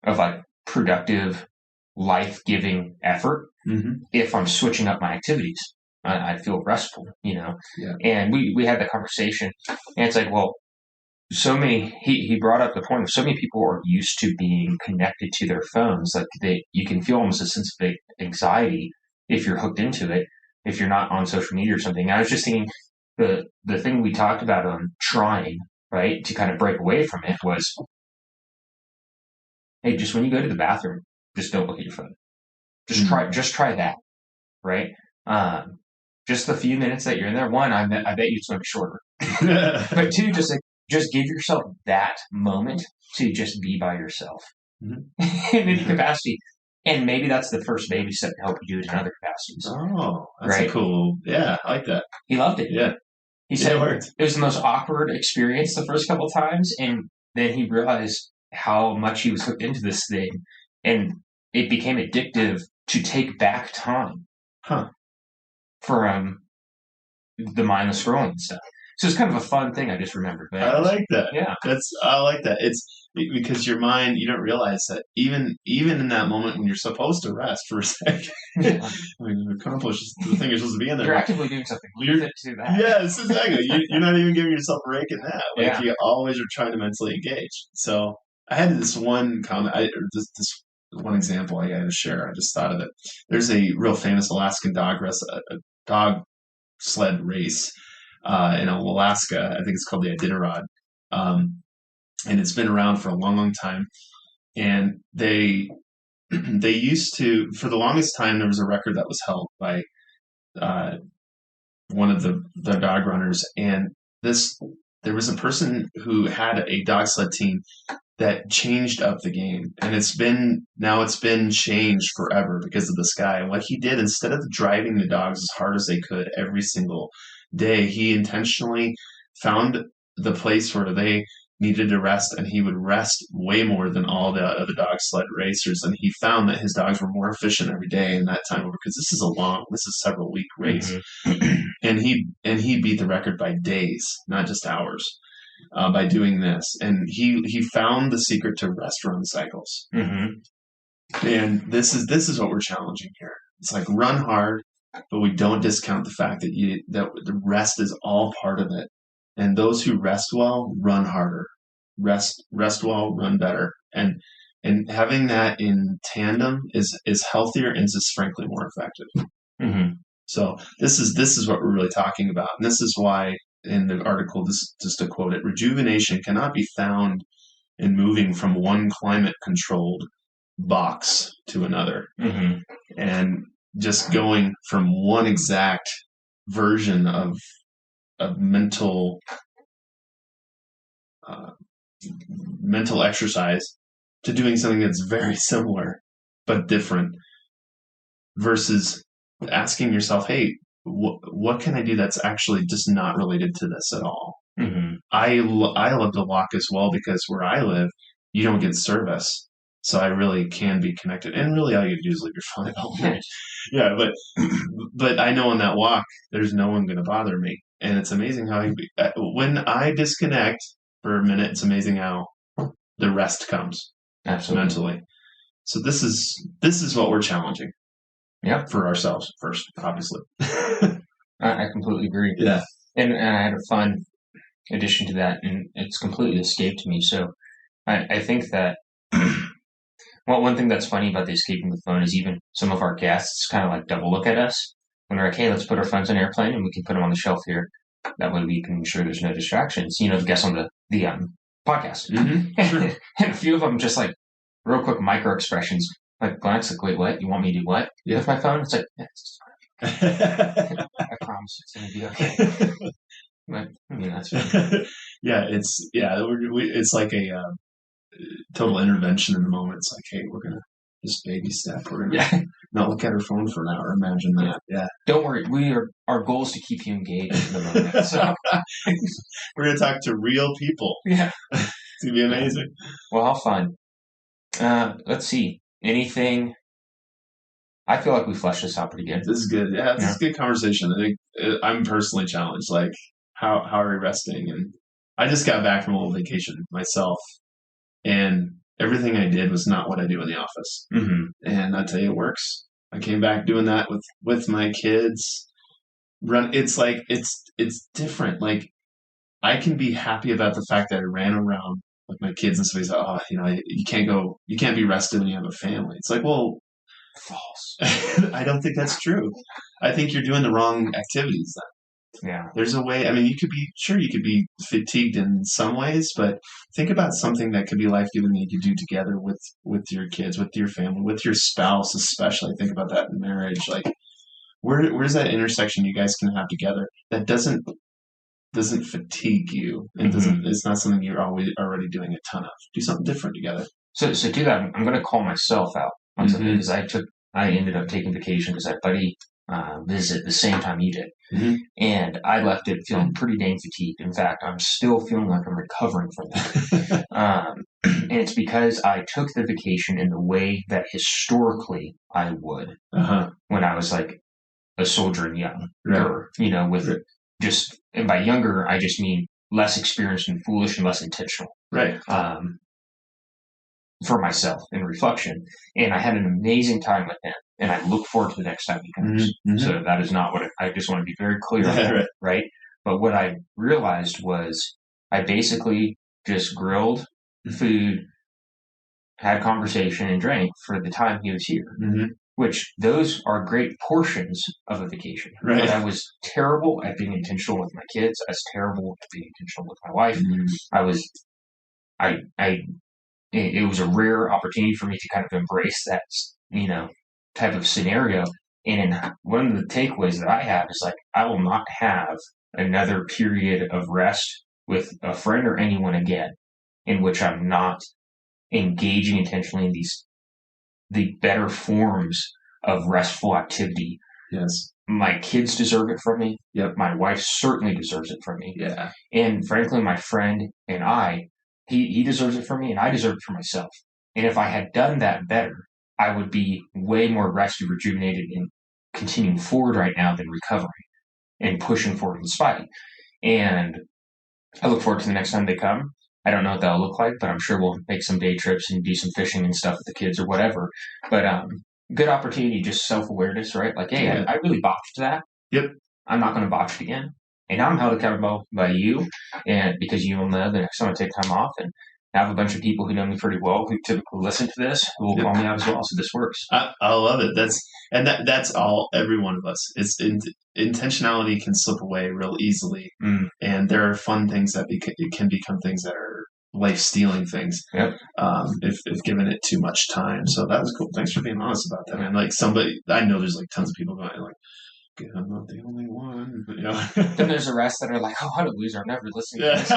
like productive, life-giving effort. If I'm switching up my activities, I feel restful, Yeah. And we had that conversation, and it's like, well, he brought up the point of, so many people are used to being connected to their phones. Like you can feel almost a sense of anxiety if you're hooked into it, if you're not on social media or something. And I was just thinking, the thing we talked about on trying, right, to kind of break away from it was, hey, just when you go to the bathroom, just don't look at your phone. Just try that, right? Just the few minutes that you're in there, one, I bet you it's going to be shorter. But two, just give yourself that moment to just be by yourself in any capacity. And maybe that's the first baby step to help you do it in other capacities. Oh, that's right? Cool. Yeah, I like that. He loved it. Yeah. He said it was the most awkward experience the first couple of times, and then he realized how much he was hooked into this thing, and it became addictive to take back time from the mindless scrolling and stuff. So it's kind of a fun thing I just remembered. I like that. Yeah. I like that. It's because your mind, you don't realize that even in that moment when you're supposed to rest for a second, I mean, accomplish the thing you're supposed to be in there. You're actively doing something. Leave it to that. Yes, exactly. You're not even giving yourself a break in that. Like you always are trying to mentally engage. So I had this one comment, this one example I got to share. I just thought of it. There's a real famous Alaskan dog sled race in Alaska. I think it's called the Iditarod. And it's been around for a long, long time. And they used to, for the longest time, there was a record that was held by one of the dog runners. And there was a person who had a dog sled team that changed up the game. And it's been changed forever because of this guy. And what he did, instead of driving the dogs as hard as they could every single day, he intentionally found the place where they needed to rest, and he would rest way more than all the other dog sled racers. And he found that his dogs were more efficient every day in that time over, because this is several week race. And he beat the record by days, not just hours, by doing this. And he found the secret to rest run cycles. And this is what we're challenging here. It's like, run hard, but we don't discount the fact that the rest is all part of it. And those who rest well run harder. Rest well, run better. And having that in tandem is healthier and is frankly more effective. So this is what we're really talking about. And this is why in the article, this just to quote it, rejuvenation cannot be found in moving from one climate controlled box to another. Mm-hmm. And just going from one exact version of mental exercise to doing something that's very similar but different, versus asking yourself, hey, what can I do that's actually just not related to this at all? Mm-hmm. I love to walk as well, because where I live, you don't get service. So I really can be connected. And really all you do is leave your phone at home. Yeah, but I know on that walk, there's no one going to bother me. And it's amazing how when I disconnect for a minute, it's amazing how the rest comes. Absolutely. Mentally. So this is what we're challenging. Yeah. For ourselves first, obviously. I completely agree. Yeah. And I had a fun addition to that, and it's completely escaped me. So I think that one thing that's funny about the escaping the phone is even some of our guests kind of like double look at us when they're like, hey, let's put our phones on airplane and we can put them on the shelf here. That way we can ensure there's no distractions. The guests on the podcast. Mm-hmm. Sure. And a few of them just like real quick micro expressions, like glance, like, wait, what? You want me to do what? Yeah. With my phone? It's like, yeah, it's fine. I promise it's going to be okay. But, that's fine. Yeah, it's like a total intervention in the moment. It's like, hey, we're going to just baby step. We're going to not look at our phone for an hour. Imagine that. Yeah. Don't worry. Our goal is to keep you engaged in the moment. So we're going to talk to real people. Yeah. It's going to be amazing. Well, how fun. Let's see. Anything? I feel like we fleshed this out pretty good. This is good. Yeah, this is a good conversation. I think I'm personally challenged. Like, how are we resting? And I just got back from a little vacation myself, and everything I did was not what I do in the office. Mm-hmm. And I tell you, it works. I came back doing that with my kids. It's like it's different. Like, I can be happy about the fact that I ran around with my kids, and somebody's like, oh, you can't be rested when you have a family. It's like, well, false. I don't think that's true. I think you're doing the wrong activities then. Yeah. There's a way. I mean, you could be fatigued in some ways, but think about something that could be life-giving that you could do together with your kids, with your family, with your spouse, especially. Think about that in marriage. Like, where's that intersection you guys can have together that doesn't fatigue you and it's not something you're already doing a ton of. Do something different together. So to that, I'm going to call myself out on something, because I ended up taking vacation because I had a buddy visit the same time you did. Mm-hmm. And I left it feeling pretty dang fatigued. In fact, I'm still feeling like I'm recovering from that. And it's because I took the vacation in the way that historically I would when I was like a soldier and younger, just, and by younger, I just mean less experienced and foolish and less intentional. Right. For myself in reflection. And I had an amazing time with him. And I look forward to the next time he comes. Mm-hmm. So that is not what I just want to be very clear on that, right? But what I realized was I basically just grilled food, had conversation, and drank for the time he was here. Mm-hmm. Which those are great portions of a vacation. Right. But I was terrible at being intentional with my kids. I was terrible at being intentional with my wife. Mm-hmm. It was a rare opportunity for me to kind of embrace that, type of scenario. And one of the takeaways that I have is like, I will not have another period of rest with a friend or anyone again in which I'm not engaging intentionally in the better forms of restful activity. Yes. My kids deserve it from me. Yep. My wife certainly deserves it from me. Yeah. And frankly, my friend and he deserves it from me, and I deserve it for myself. And if I had done that better, I would be way more rested, rejuvenated, and continuing forward right now than recovering and pushing forward in spite. And I look forward to the next time they come. I don't know what that'll look like, but I'm sure we'll make some day trips and do some fishing and stuff with the kids or whatever. But good opportunity, just self-awareness, right? Like, hey, I really botched that. Yep. I'm not going to botch it again. And now I'm held accountable by you, and because you will know the next time I take time off, and I have a bunch of people who know me pretty well who typically listen to this who will call me out as well. So this works. I love it. That's all. Every one of us. Intentionality can slip away real easily, and there are fun things that it can become things that are life-stealing things. Yep. If given it too much time. So that was cool. Thanks for being honest about that, man. Like I know there's like tons of people going like, I'm not the only one. But, then there's the rest that are like, oh, what a loser. I'm never listening to this.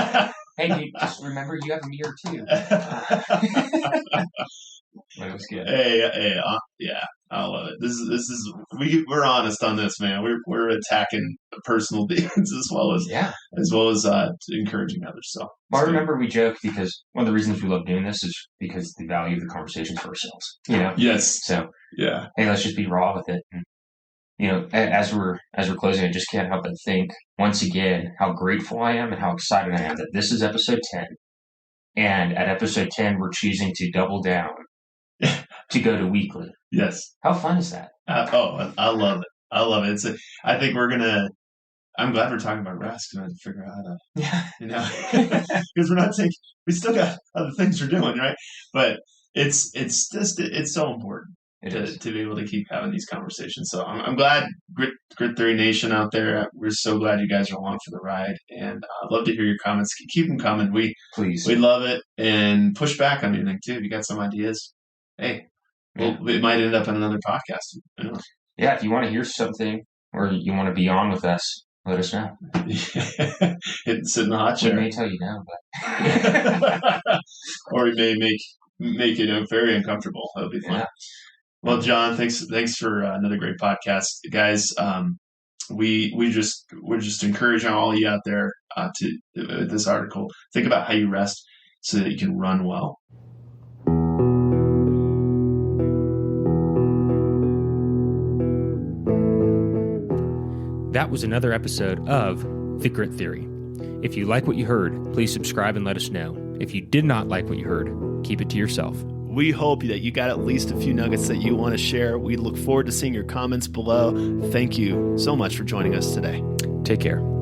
Hey, dude, just remember you have a mirror too. That was good. Hey, yeah, I love it. This is we're honest on this, man. We're attacking personal demons as well as encouraging others. So I remember we joke because one of the reasons we love doing this is because the value of the conversations for ourselves. Yes. So yeah. Hey, let's just be raw with it. And, as we're closing, I just can't help but think once again how grateful I am and how excited I am that this is episode 10, and at episode 10 we're choosing to double down to go to weekly. Yes. How fun is that? I love it. I love it. I think I'm glad we're talking about rest and I have to figure out how to, because we still got other things we're doing, right? But it's so important to be able to keep having these conversations. So I'm glad Grit Theory Nation out there. We're so glad you guys are along for the ride, and I'd love to hear your comments. Keep them coming. We love it, and push back on anything too. If you got some ideas, hey, it might end up in another podcast. Yeah, if you want to hear something or you want to be on with us, let us know. Sit in the hot chair. We may tell you no, but or we may make it very uncomfortable. That'll be fun. Yeah. Well, John, thanks for another great podcast, guys. We're just encouraging all you out there to this article. Think about how you rest so that you can run well. That was another episode of The Grit Theory. If you like what you heard, please subscribe and let us know. If you did not like what you heard, keep it to yourself. We hope that you got at least a few nuggets that you want to share. We look forward to seeing your comments below. Thank you so much for joining us today. Take care.